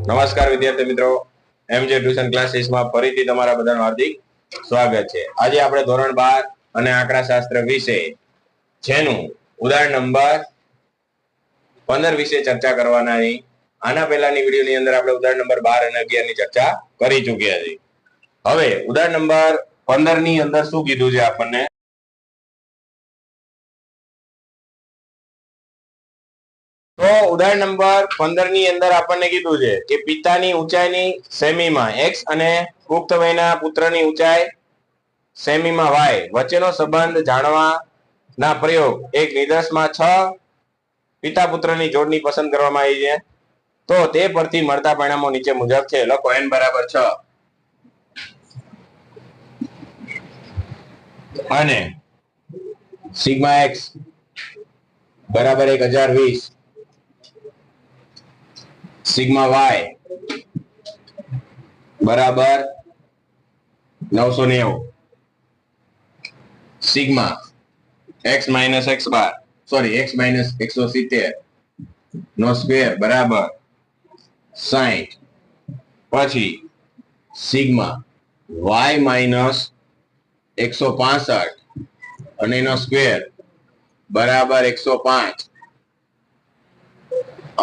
નમસ્કાર વિદ્યાર્થી મિત્રો, એમજે ટ્યુશન ક્લાસીસમાં ફરીથી તમારા બધાનું હાર્દિક સ્વાગત છે. આજે આપણે ધોરણ 12 અને આંકડાશાસ્ત્ર વિશે જેનું ઉદાહરણ નંબર 15 વિશે ચર્ચા કરવાના છે. આના પહેલાની વિડીયોની અંદર આપણે ઉદાહરણ નંબર 12 અને 11 ની ચર્ચા કરી ચૂક્યા છીએ. હવે ઉદાહરણ નંબર 15 ની અંદર શું કીધું છે આપણને? તો ઉદાહરણ નંબર 15 ની અંદર આપણને કીધું છે કે પિતાની ઊંચાઈની સેમીમાં x અને પુખ્ત વયના પુત્રની ઊંચાઈ સેમીમાં y વચ્ચેનો સંબંધ જાણવાના પ્રયોગ એક નિદર્શમાં 6 પિતા પુત્રની જોડણી પસંદ કરવામાં આવી છે. તો તે પરથી મળતા પરિણામો નીચે મુજબ છે. લખો n બરાબર 6 અને સિગ્મા x બરાબર 1020, સિગ્મા y બરાબર 990, સિગ્મા x માઇનસ x બાર x માઇનસ 170 નો સ્ક્વેર બરાબર 60, પછી સિગ્મા y માઇનસ 165 અને એનો સ્ક્વેર બરાબર 105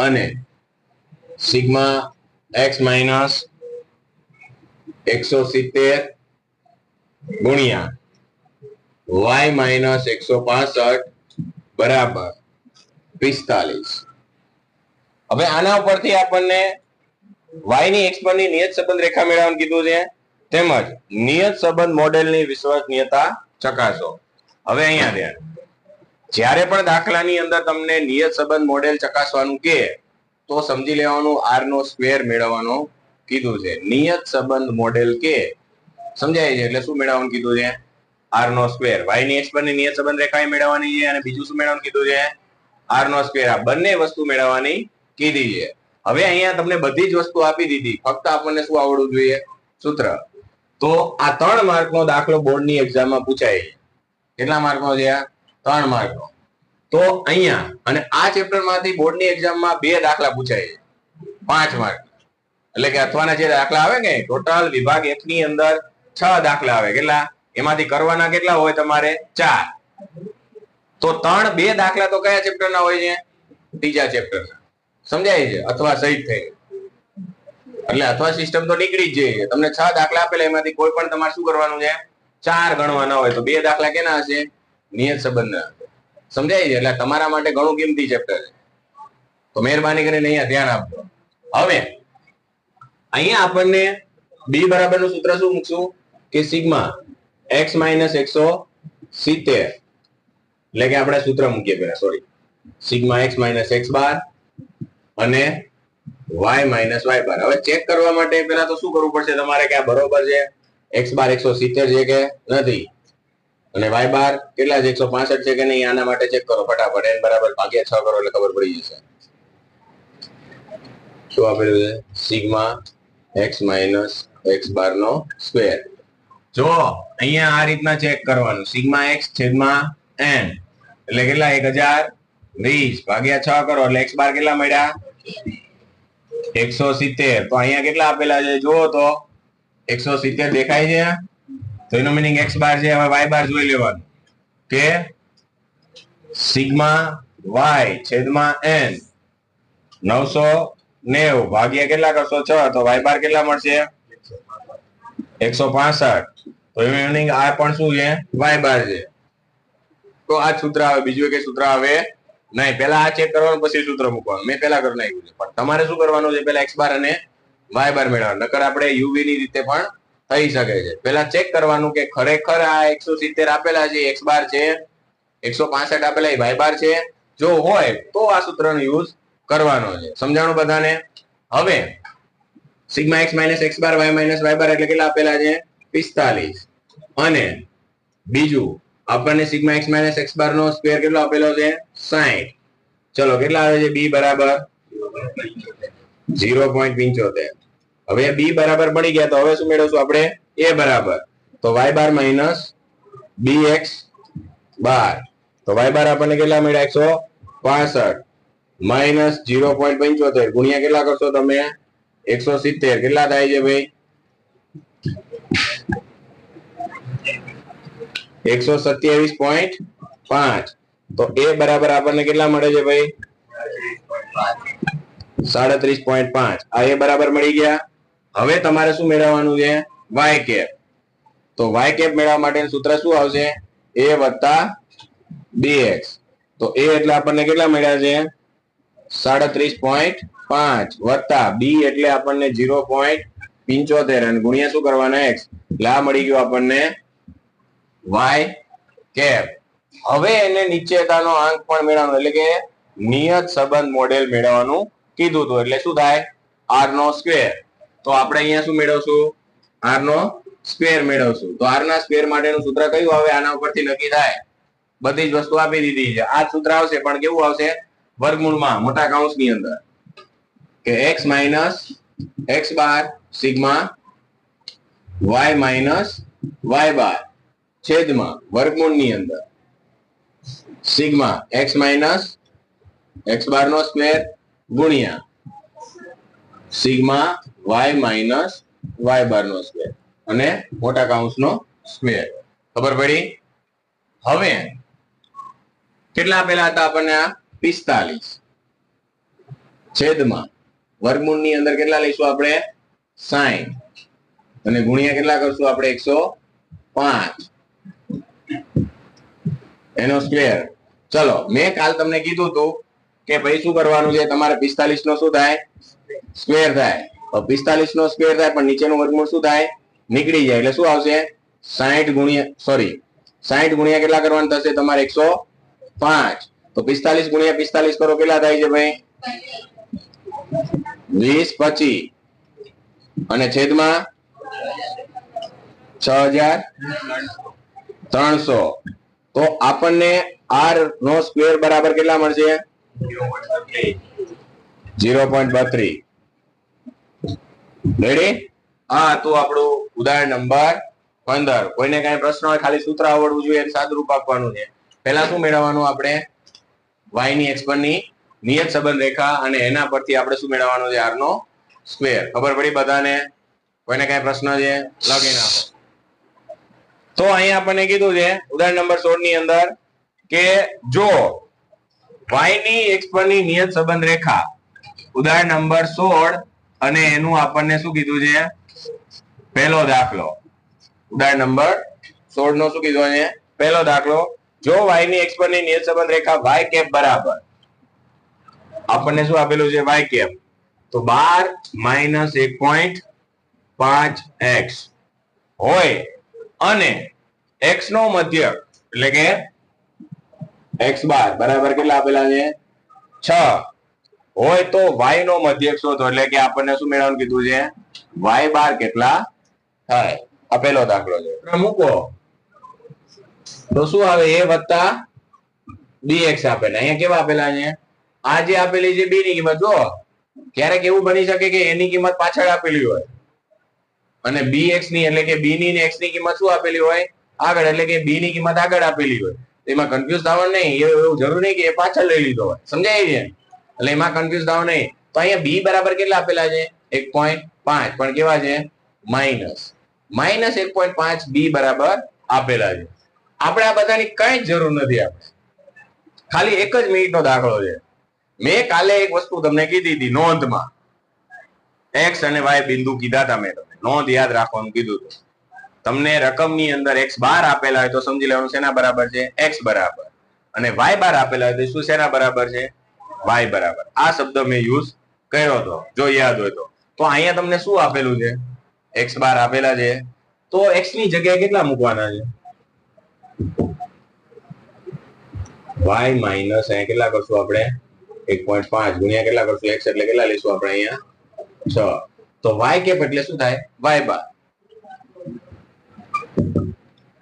અને સિગ્મા x માઇનસ 170 ગુણ્યા y માઇનસ 165 બરાબર 45. હવે આના ઉપરથી આપણને y ની x પરની નિયત સંબંધ રેખા મેળવવાનું કીધું છે, તેમજ નિયત સંબંધ મોડેલની વિશ્વસનીયતા ચકાસો. હવે અહીંયા ધ્યાન, જ્યારે પણ દાખલાની અંદર તમને નિયત સંબંધ મોડેલ ચકાસવાનું કે તો સમજી લેવાનું r નો સ્ક્વેર મેળવવાનો કીધું છે. નિયત સંબંધ મોડેલ કે સમજાય છે એટલે શું મેળવવાનું કીધું છે? r નો સ્ક્વેર. y ની x પરની નિયત સંબંધ રેખા મેળવવાની છે અને બીજું શું મેળવવાનું કીધું છે? r નો સ્ક્વેર. આ બંને વસ્તુ મેળવવાની કીધી છે. હવે અહીંયા તમને બધી જ વસ્તુ આપી દીધી, ફક્ત આપણને શું આવડવું જોઈએ? સૂત્ર. તો આ 3 માર્કનો દાખલો બોર્ડની એક્ઝામમાં પૂછાય છે. કેટલા માર્કનો છે? 3 માર્કનો. તો અહીંયા અને આ ચેપ્ટરમાંથી બોર્ડની એક્ઝામમાં 2 દાખલા પૂછાય છે 5 માર્ક. એટલે કે અથવાના જે દાખલા આવે ને ટોટલ વિભાગ F ની અંદર 6 દાખલા આવે. કેટલા? એમાંથી કરવાના કેટલા હોય તમારે? 4. તો 2 દાખલા તો કયા ચેપ્ટરના હોય છે? ત્રીજા ચેપ્ટરના. સમજાય છે? અથવા સહિત થઈ એટલે અથવા સિસ્ટમ તો નીકળી જ જાય. તમને 6 દાખલા આપેલા, એમાંથી કોઈ પણ તમારે શું કરવાનું છે? 4 ગણવાના હોય. તો 2 દાખલા કેના હશે? નિયત સંબંધના. સમજાય છે? એટલે તમારા માટે ઘણું કિંમતી ચેપ્ટર છે. તો મહેરબાની કરીને અહીંયા ધ્યાન આપજો. હવે અહીંયા આપણને b બરાબરનું સૂત્ર શું મૂકશું? કે સિગ્મા x માઇનસ 170, એટલે કે આપણે સૂત્ર મૂકીએ પહેલા, સિગ્મા x માઇનસ x બાર અને y માઇનસ y બાર. હવે ચેક કરવા માટે પહેલા તો શું કરવું પડશે તમારે કે આ બરોબર છે? x બાર 170 છે કે નથી અને y બાર કેટલા છે? 165 છે કે નહીં? આના માટે ચેક કરો ફટાફટ. n બરાબર ભાગ્યા 6 કરો એટલે ખબર પડી જશે. શું આપેલું છે? સિગ્મા x માઇનસ x બાર નો સ્ક્વેર. જો અહીંયા આ રીતના ચેક કરવાનું. સિગ્મા x છેદમાં n એટલે કેટલા? 1020 ભાગ્યા 6 કરો એટલે x બાર કેટલા મળ્યા? 170. તો અહીંયા કેટલા આપેલા છે? જુઓ તો 170 દેખાય છે. તો એનો મીનિંગ x બાર છે. હવે y બાર જોઈ લેવાનું કે સિગ્મા y છેદમાં n 990 ભાગ્યા કેટલા કરશો? 6. તો y બાર કેટલા મળશે? 165. તો એનો મીનિંગ આ પણ શું છે? y બાર છે. તો આ સૂત્ર આવે. બીજું એક સૂત્ર આવે નહીં. પહેલા આ ચેક કરવાનું, પછી સૂત્ર મૂકવાનું. મેં પહેલા કરી નાખ્યું છે, પણ તમારે શું કરવાનું છે? પહેલા x બાર અને y બાર મેળવવાનું. નકર આપણે uv ની રીતે પણ થઈ શકે છે. પહેલા ચેક કરવાનું કે ખરેખર આ 170 આપેલા છે, x બાર છે, 165 આપેલા y બાર છે. જો હોય તો આ સૂત્રનો યુઝ કરવાનો છે. સમજાણું બધાને? હવે સિગ્મા x માઇનસ x બાર y માઇનસ y બાર એટલે કેટલા આપેલા છે? 45. અને બીજું આપણને સિગ્મા x માઇનસ x બાર નો સ્ક્વેર કેટલો આપેલો છે? 60. ચલો કેટલા આવે છે? b બરાબર 0.75. હવે b બરાબર મળી ગયા. તો હવે શું મેળવશું આપણે? a બરાબર તો y બાર માઇનસ bx બાર. તો y બાર આપણને કેટલા મળ્યા? 165 માઇનસ 0.75 ગુણ્યા કેટલા કરશો તમે? 170 કેટલા થાય છે ભાઈ? 127.5. તો એ બરાબર આપણને કેટલા મળે છે ભાઈ? 37.5. આ એ બરાબર મળી ગયા. હવે તમારે શું મેળવવાનું છે? y cap. તો y કેપ મેળવવા માટેનું સૂત્ર શું આવશે? a વત્તા bx. તો a એટલે આપણને કેટલા મળ્યા છે? 37.5 વત્તા b એટલે આપણને 0.75 અને ગુણ્યા શું કરવાના? x. એટલે આ મળી ગયું આપણને y કેપ. હવે એને નિશ્ચયતાનો આંક પણ મેળવવાનો, એટલે કે નિયત સંબંધ મોડેલ મેળવવાનું કીધું હતું. એટલે શું થાય? r નો સ્ક્વેર. તો આપણે અહીંયા શું મેળવશું? r નો સ્ક્વેર મેળવશું. તો r ના સ્ક્વેર માટેનું સૂત્ર કયું આવે? આના ઉપરથી નક્કી થાય. બધી જ વસ્તુ આપી દીધી છે. આ સૂત્ર આવશે પણ કેવું આવશે? વર્ગમૂળમાં મોટા કૌંસની અંદર કે x માઇનસ x બાર સિગ્મા y માઇનસ y બાર છેદમાં વર્ગમૂળની અંદર સિગ્મા x માઇનસ x બાર નો સ્ક્વેર ગુણ્યા સિગ્મા y માઇનસ y બાર નો સ્ક્વેર અને મોટા કૌંસનો સ્ક્વેર. ખબર પડી? હવે કેટલા આપેલા હતા આપણને? આ 45 છેદમાં વર્ગમૂળની અંદર કેટલા લઈશું આપણે? 60 અને ગુણ્યા કેટલા કરશું આપણે? 105 એનો સ્ક્વેર. ચલો, મેં કાલ તમને કીધું હતું કે ભાઈ શું કરવાનું છે? તમારે 45 નો શું થાય? સ્ક્વેર થાય. તો 45 નો સ્ક્વેર થાય પણ નીચેનું વર્ગમૂળ શું થાય? નીકળી જાય. એટલે શું આવશે? 60 ગુણ્યા કેટલા કરવાનું થશે તમારે? 105. તો 45 ગુણ્યા 45 કરો કેટલા થાય છે ભાઈ? 2025 અને છેદમાં 6300. તો આપણને r નો સ્ક્વેર બરાબર કેટલા મળશે? 0.32. રેડી? આ હતું આપણું ઉદાહરણ નંબર 15. કોઈને કઈ પ્રશ્ન હોય ખાલી સૂત્ર આવડવું જોઈએ, સાદું રૂપ આપવાનું છે. પહેલા શું મેળવવાનું આપણે? y ની x પરની નિયત સંબંધ રેખા અને એના પરથી આપણે શું મેળવવાનું છે? r નો સ્ક્વેર. ખબર પડી બધાને? કોઈને કઈ પ્રશ્ન છે? લખી નાખો. તો અહીંયા આપણને કીધું છે ઉદાહરણ નંબર 16 ની અંદર કે જો y ની x પરની નિયત સંબંધ રેખા ઉદાહરણ નંબર 16 અને એનું આપણને શું કીધું છે? પહેલો દાખલો. ઉદાહરણ નંબર 16 નો શું કીધું છે? પહેલો દાખલો. જો y ની x પરની નિયત સંબંધ રેખા y કેપ બરાબર આપણને શું આપેલું છે? y cap. તો 12 - 1.5x હોય અને x નો મધ્યક એટલે કે x બાર બરાબર કેટલા આપેલા છે? 6 હોય તો y નો મધ્યક શોધો. એટલે કે આપણને શું મેળવવાનું કીધું છે? y બાર કેટલા થાય? આ પહેલો દાખલો છે. મૂકો તો શું આવે? a વત્તા bx આપેલા. અહીંયા કેવા આપેલા છે? આ જે આપેલી છે b ની કિંમત. જો ક્યારેક એવું બની શકે કે a ની કિંમત પાછળ આપેલી હોય અને bx ની એટલે કે b ની ને x ની કિંમત શું આપેલી હોય? આગળ. એટલે કે b ની કિંમત આગળ આપેલી હોય. એમાં કન્ફ્યુઝ થવાનું નહીં. એવું જરૂર નહીં કે એ પાછળ લઈ લીધો હોય. સમજાય છે? એટલે એમાં કન્ફ્યુઝ થવાનું નહીં. તો અહીંયા b બરાબર કેટલા આપેલા છે? 1.5 પણ કેવા છે? માઇનસ 1.5 b બરાબર આપેલા છે. આપણે આ બધાની કઈ જરૂર નથી. આપણે ખાલી એક જ મિનિટનો દાખલો છે. મેં કાલે એક વસ્તુ તમને કીધી હતી નોંધમાં. x અને y બિંદુ કીધા હતા મેં તમને. નોંધ યાદ રાખવાનું કીધું હતું. તમને રકમની અંદર x બાર આપેલા હોય તો સમજી લેવાનું શેના બરાબર છે? x બરાબર. અને y બાર આપેલા હોય તો શું શેના બરાબર છે? y બરાબર. આ શબ્દ મેં યુઝ કર્યો હતો જો યાદ હોય તો. તો અહીંયા તમને શું આપેલું છે? x બાર આપેલા છે. તો x ની જગ્યાએ કેટલા મૂકવાના છે? y માઇનસ અહીંયા કેટલા કરશું આપણે? 1.5 ગુણ્યા કેટલા કરશું? x એટલે કેટલા લઈશું આપણે અહીંયા? 6. તો y કેપ એટલે શું થાય? y બાર.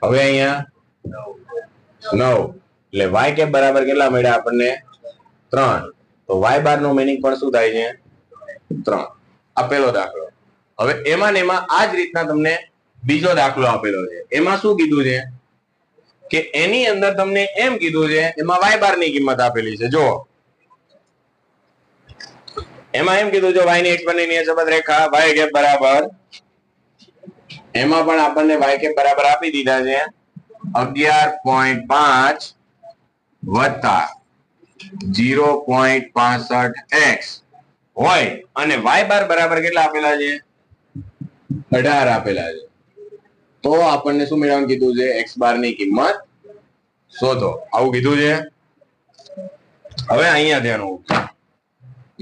હવે અહીંયા 9 એટલે y કેપ બરાબર કેટલા મળ્યા આપણને? 3. તો y બાર નો મીનિંગ પણ શું થાય છે? 3. આ પહેલો દાખલો. હવે એમાં ને એમાં આ જ રીતના તમને બીજો દાખલો આપેલો છે. એમાં શું કીધું છે કે એની અંદર તમને એમ કીધું છે એમાં y બાર ની કિંમત આપેલી છે. જો એમાં એમ કીધું જો y ની x ની નિયત સંબંધ રેખા y કેપ બરાબર, એમાં પણ આપણને y કેપ બરાબર આપી દીધા છે 11.5 વત્તા 0.65x હોય અને y બાર બરાબર કેટલા આપેલા છે 18 આપેલા છે. તો આપણને શું મેળવવાનું કીધું છે x બાર ની કિંમત શોધો, આવું કીધું છે. હવે અહીંયા ધ્યાન આપો,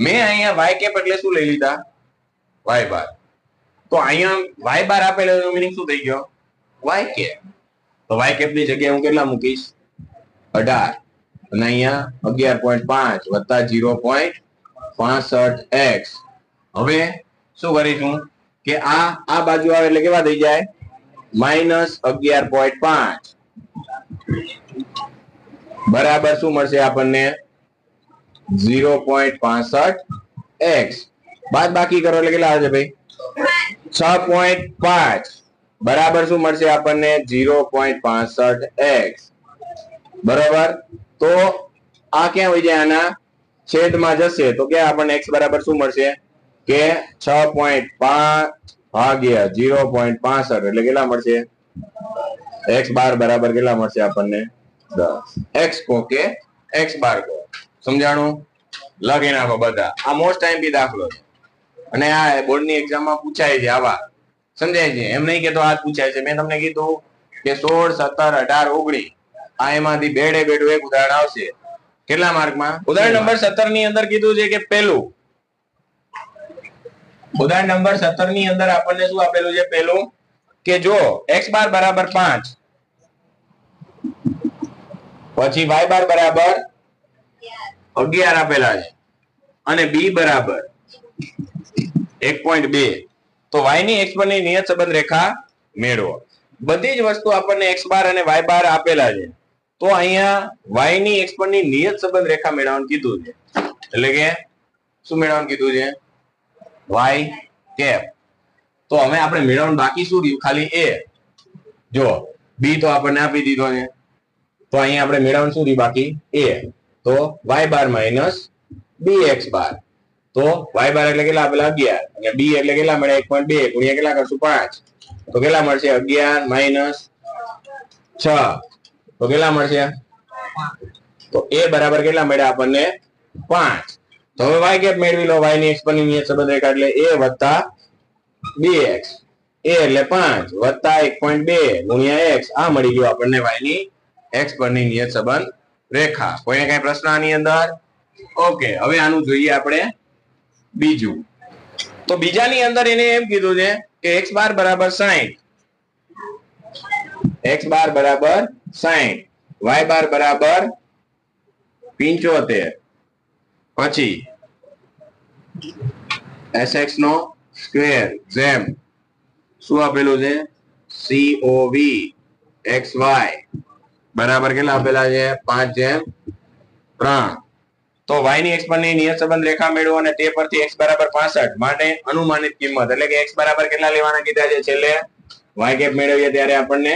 મેં અહીંયા y કેપ એટલે શું લઈ લીધા y બાર, તો અહીંયા y બાર આપેલો એનો મીનિંગ શું થઈ ગયો y કેપ. તો y કેપ ની જગ્યાએ હું કેટલા મૂકીશ 18 અને અહીંયા 11.5 વત્તા 0.65x. હવે શું કરીશું કે આ બાજુ આવે એટલે કેવા થઈ જાય -11.5 બરાબર શું મળશે આપણને 0.65x. બાદ બાકી કરો એટલે કેટલા આવે છે ભાઈ 6.5 બરાબર શું મળશે આપણને 0.65x. બરાબર, તો આ ક્યાં વહી જાય આના છેદમાં જશે તો કે આપણને x બરાબર શું મળશે કે 6.5 ભાગ્યા 0.65 એટલે કેટલા મળશે x બાર બરાબર કેટલા મળશે આપણને 10. x કો કે x બાર કો સમજાણું, લખી નાખો બધા. આ મોસ્ટ ટાઈમ બી દાખલો છે અને આ બોર્ડની એક્ઝામમાં પૂછાય છે આવા, સમજાય છે એમ નહીં કે તો આ પૂછાય છે. મેં તમને કીધું કે 16 17 18 19 આ એમાંથી બેડે બેડું એક ઉદાહરણ આવશે. કેટલા માર્કમાં? ઉદાહરણ નંબર 17 ની અંદર કીધું છે કે પહેલું, ઉદાહરણ નંબર 17 ની અંદર આપણને શું આપેલું છે પહેલું કે જો x બાર બરાબર 5 પછી y બાર બરાબર 11 આપેલા છે અને b બરાબર 1.2, તો y ની x પર ની નિયત સંબંધ રેખા મેળવો. બધી જ વસ્તુ આપણને x બાર અને y બાર આપેલા છે, તો અહીંયા y ની x પર ની નિયત સંબંધ રેખા મેળવવાનું કીધું છે. એટલે કે શું મેળવવાનું કીધું છે y કેપ. તો હવે આપણે મેળવવાનું બાકી શું રહ્યું ખાલી a. જો b તો આપણને આપી દીધો છે, તો અહીંયા આપણે મેળવવાનું શું રહ્યું બાકી a. તો y બાર માઈનસ bx બાર, તો y બાર એટલે કેટલા આપેલા 11 અને b એટલે કેટલા મળે 1.2 ગુણ્યા કેટલા કરશું 5, તો કેટલા મળશે 11 માઈનસ 6 તો કેટલા મળશે, તો a બરાબર કેટલા મળ્યા આપણને 5. તો હવે y કેપ મેળવી લો. y ની x પર ની નિયત સંબંધ રેખા એટલે a વત્તા bx, a એટલે 5 વત્તા 1.2 ગુણ્યા x, આ મળી ગયો આપણને y ની x પર ની નિયત સંબંધ રેખા. કોઈને કઈ પ્રશ્ન આની અંદર? ઓકે, હવે આનું જોઈએ આપણે બીજું. તો બીજાની અંદર એને એમ કીધું છે કે x બાર બરાબર 60, x બાર બરાબર 60, y બાર બરાબર 75, પછી sx નો સ્ક્વેર જેમ શું આપેલું છે cov xy બરાબર કેટલા આપેલા છે 5/3. તો y ની x પર ની નિયત સંબંધ રેખા મેળવો અને તે પરથી x બરાબર 65 માટે અનુમાનિત કિંમત એટલે કે x બરાબર કેટલા લેવાના કીધા છે છેલ્લે y કેપ મેળવીએ ત્યારે આપણને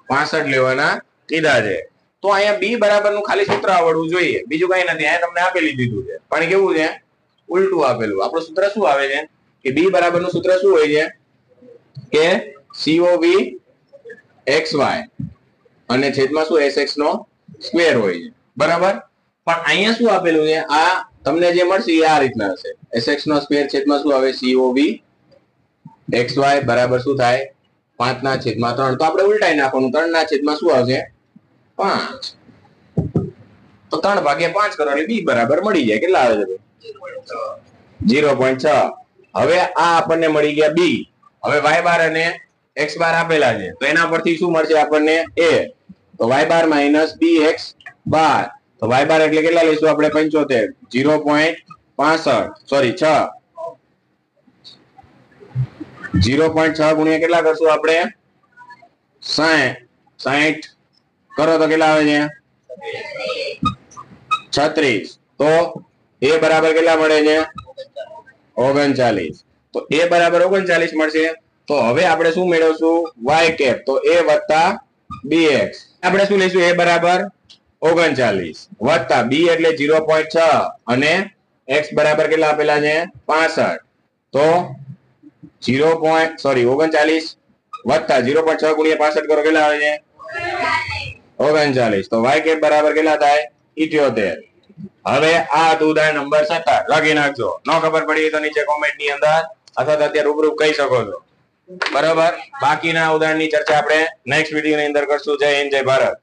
65 લેવાના કીધા છે. તો અહીંયા b બરાબર નું ખાલી સૂત્ર આવડવું જોઈએ, બીજું કઈ નથી. અહીંયા તમને આપેલી દીધું છે પણ કેવું છે ઉલટું આપેલું. આપણું સૂત્ર શું આવે છે કે b બરાબર નું સૂત્ર શું હોય છે કે cov xy અને છેદમાં શું sx નો સ્ક્વેર હોય છે. બરાબર, પણ અહીંયા શું આપેલું છે આ તમને જે મળશે એ આ રીતના હશે. sx નો સ્ક્વેર છેદમાં શું આવે cov xy બરાબર શું થાય 5/3. તો આપણે ઉલટાઈ નાખવાનું, 3/5 શું આવશે 5. તો 3/5 કરો એટલે b બરાબર મળી જાય. કેટલા આવે છે 0.6. હવે આ આપણને મળી ગયા b. હવે y બાર અને x બાર આપેલા છે તો એના પરથી શું મળશે આપણને a. તો y બાર માઈનસ bx બાર, તો y બાર એટલે કેટલા લઈશું આપણે 75, 0.65 સોરી 6, 0.6 ગુણ્યા કેટલા કરશું આપણે 60 કરો તો કેટલા આવે છે 36. તો a બરાબર કેટલા મળે છે 39. તો a બરાબર 39 મળશે. તો હવે આપણે શું મેળવશું y કેપ, તો a વત્તા bx. આપણે શું લઈશું a બરાબર 39 વત્તા b એટલે 0.6 અને x બરાબર કેટલા આપેલા છે 65 તો 39 વત્તા 0.6 ગુણ્યા 65 કરો કેટલા આવે છે 39 તો y કેપ બરાબર કેટલા થાય 78. હવે આ હતું ઉદાહરણ નંબર 17 લખી નાખજો. ન ખબર પડી તો નીચે કોમેન્ટ ની અંદર અથવા તો અત્યારે રૂબરૂ કહી શકો છો. બરાબર, બાકીના ઉદાહરણની ચર્ચા આપણે નેક્સ્ટ વિડીયો ની અંદર કરશું. જય હિન્દ, જય ભારત.